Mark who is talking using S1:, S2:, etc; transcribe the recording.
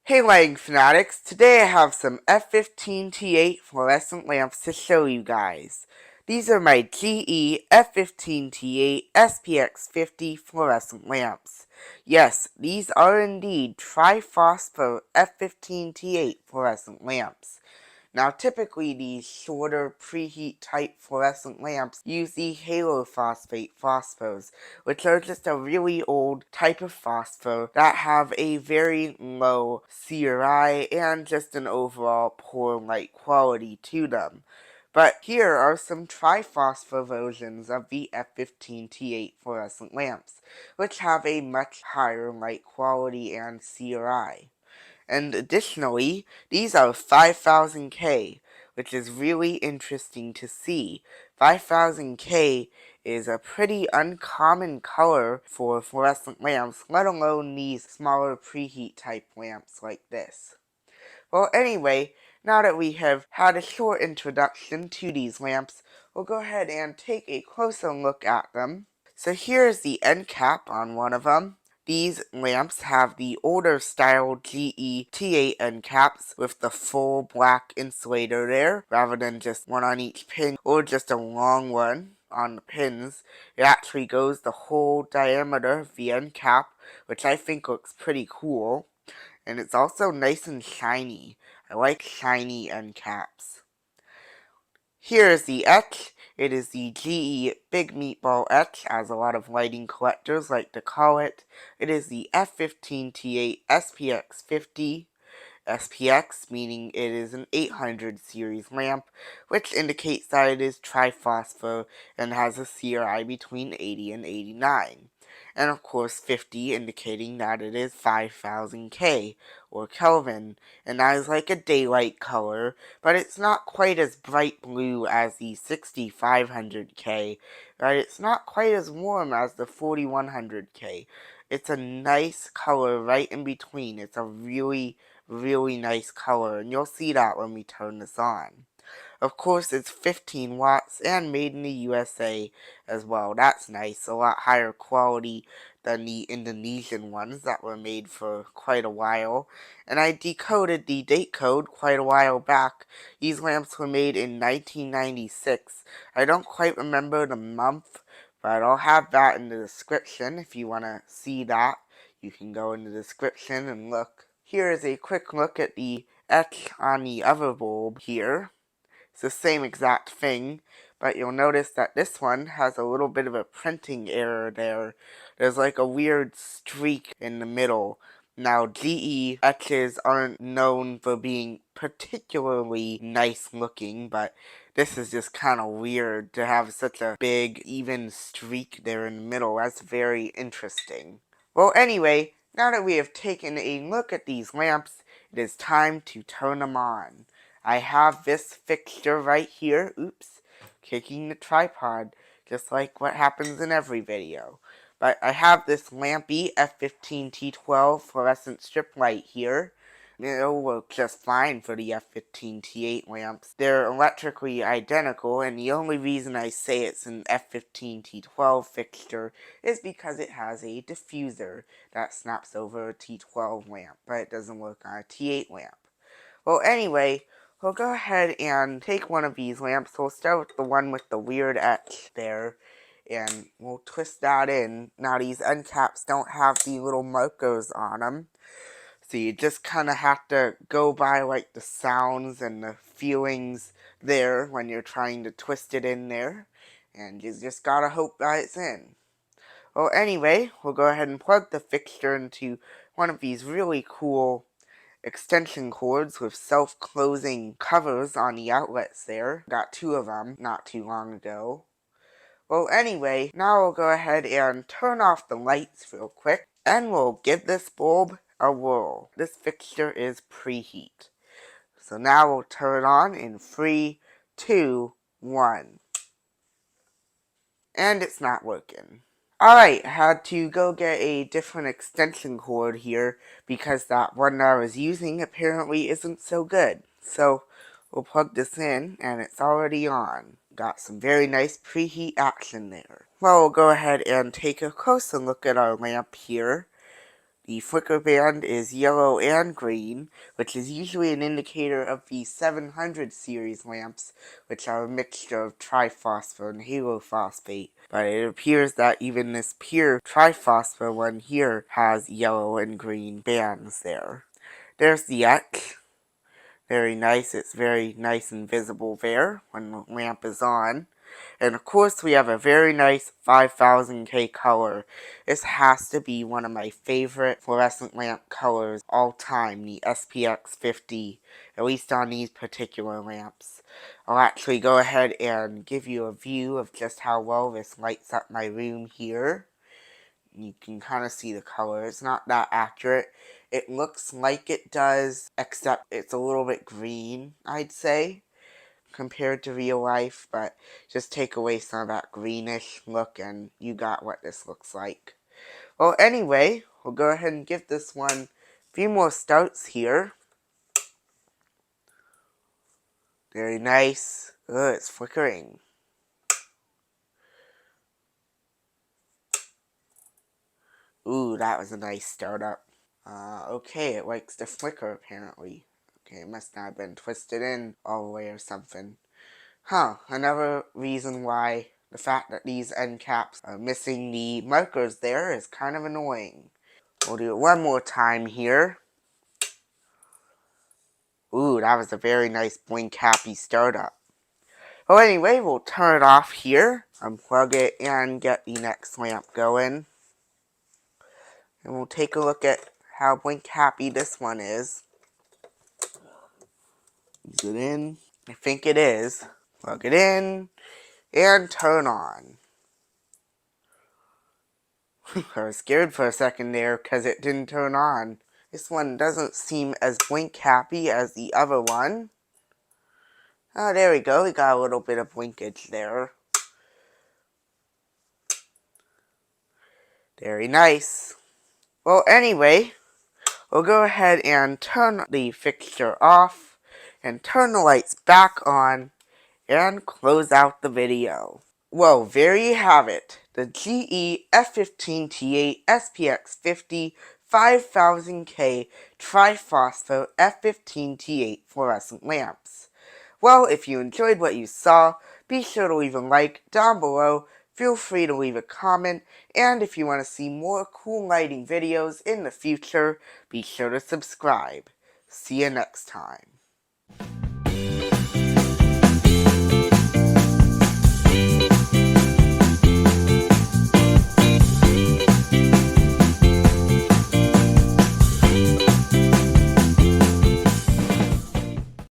S1: Hey lighting fanatics, today I have some F15T8 fluorescent lamps to show you guys. These are my GE F15T8 SPX50 fluorescent lamps. Yes, these are indeed Tri-Phosphor F15T8 fluorescent lamps. Now typically these shorter preheat type fluorescent lamps use the halophosphate phosphors, which are just a really old type of phosphor that have a very low CRI and just an overall poor light quality to them. But here are some tri-phosphor versions of the F15T8 fluorescent lamps, which have a much higher light quality and CRI. And additionally, these are 5000K, which is really interesting to see. 5000K is a pretty uncommon color for fluorescent lamps, let alone these smaller preheat type lamps like this. Well, anyway, now that we have had a short introduction to these lamps, we'll go ahead and take a closer look at them. So here's the end cap on one of them. These lamps have the older style GE T8 end caps with the full black insulator there, rather than just one on each pin or just a long one on the pins. It actually goes the whole diameter of the end cap, which I think looks pretty cool. And it's also nice and shiny. I like shiny end caps. Here is the etch. It is the GE Big Meatball etch, as a lot of lighting collectors like to call it. It is the F15T8 SPX50. SPX meaning it is an 800 series lamp, which indicates that it is tri-phosphor and has a CRI between 80 and 89. And of course 50 indicating that it is 5000K or Kelvin, and that is like a daylight color, but it's not quite as bright blue as the 6500K, right? It's not quite as warm as the 4100K. It's a nice color right in between. It's a really nice color, and you'll see that when we turn this on. Of course, it's 15 watts and made in the USA as well. That's nice. A lot higher quality than the Indonesian ones that were made for quite a while. And I decoded the date code quite a while back. These lamps were made in 1996. I don't quite remember the month, but I'll have that in the description if you want to see that. You can go in the description and look. Here is a quick look at the etch on the other bulb here. It's the same exact thing, but you'll notice that this one has a little bit of a printing error there. There's like a weird streak in the middle. Now, GE etches aren't known for being particularly nice looking, but this is just kind of weird to have such a big, even streak there in the middle. That's very interesting. Well, anyway, now that we have taken a look at these lamps, it is time to turn them on. I have this fixture right here, oops, kicking the tripod, just like what happens in every video. But I have this lampy F15T12 fluorescent strip light here. It'll work just fine for the F15T8 lamps. They're electrically identical, and the only reason I say it's an F15T12 fixture is because it has a diffuser that snaps over a T12 lamp, but it doesn't work on a T8 lamp. Well, anyway, we'll go ahead and take one of these lamps. We'll start with the one with the weird etch there, and we'll twist that in. Now, these end caps don't have the little markers on them, so you just kind of have to go by like the sounds and the feelings there when you're trying to twist it in there, and you just gotta hope that it's in. Well, anyway, we'll go ahead and plug the fixture into one of these really cool extension cords with self-closing covers on the outlets there. Got two of them not too long ago. Well, anyway, now we'll go ahead and turn off the lights real quick, and we'll give this bulb a whirl. This fixture is preheat. So now we'll turn it on in 3, 2, 1. And it's not working. Alright, had to go get a different extension cord here because that one that I was using apparently isn't so good. So we'll plug this in and it's already on. Got some very nice preheat action there. Well, we'll go ahead and take a closer look at our lamp here. The flicker band is yellow and green, which is usually an indicator of the 700 series lamps, which are a mixture of Tri-Phosphor and halophosphate. But it appears that even this pure Tri-Phosphor one here has yellow and green bands there. There's the X. Very nice. It's very nice and visible there when the lamp is on. And of course we have a very nice 5000K color. This has to be one of my favorite fluorescent lamp colors all time, the SPX50, at least on these particular lamps. I'll actually go ahead and give you a view of just how well this lights up my room here. You can kind of see the color. It's not that accurate. It looks like it does, except it's a little bit green, I'd say, compared to real life, but just take away some of that greenish look and you got what this looks like. Well, anyway, we'll go ahead and give this one a few more starts here. Very nice. Ugh, it's flickering. Ooh, that was a nice startup. Okay, it likes to flicker apparently. Okay, it must not have been twisted in all the way or something. Another reason why the fact that these end caps are missing the markers there is kind of annoying. We'll do it one more time here. Ooh, that was a very nice blink happy startup. Well, anyway, we'll turn it off here, unplug it, and get the next lamp going. And we'll take a look at how blink happy this one is. Is it in? I think it is. Plug it in, and turn on. I was scared for a second there because it didn't turn on. This one doesn't seem as blink happy as the other one. Oh, there we go. We got a little bit of blinkage there. Very nice. Well, anyway, we'll go ahead and turn the fixture off and turn the lights back on and close out the video. Well, there you have it. The GE F15T8 SPX50 5000K Tri-Phosphor F15T8 fluorescent lamps. Well, if you enjoyed what you saw, be sure to leave a like down below, feel free to leave a comment, and if you want to see more cool lighting videos in the future, be sure to subscribe. See you next time.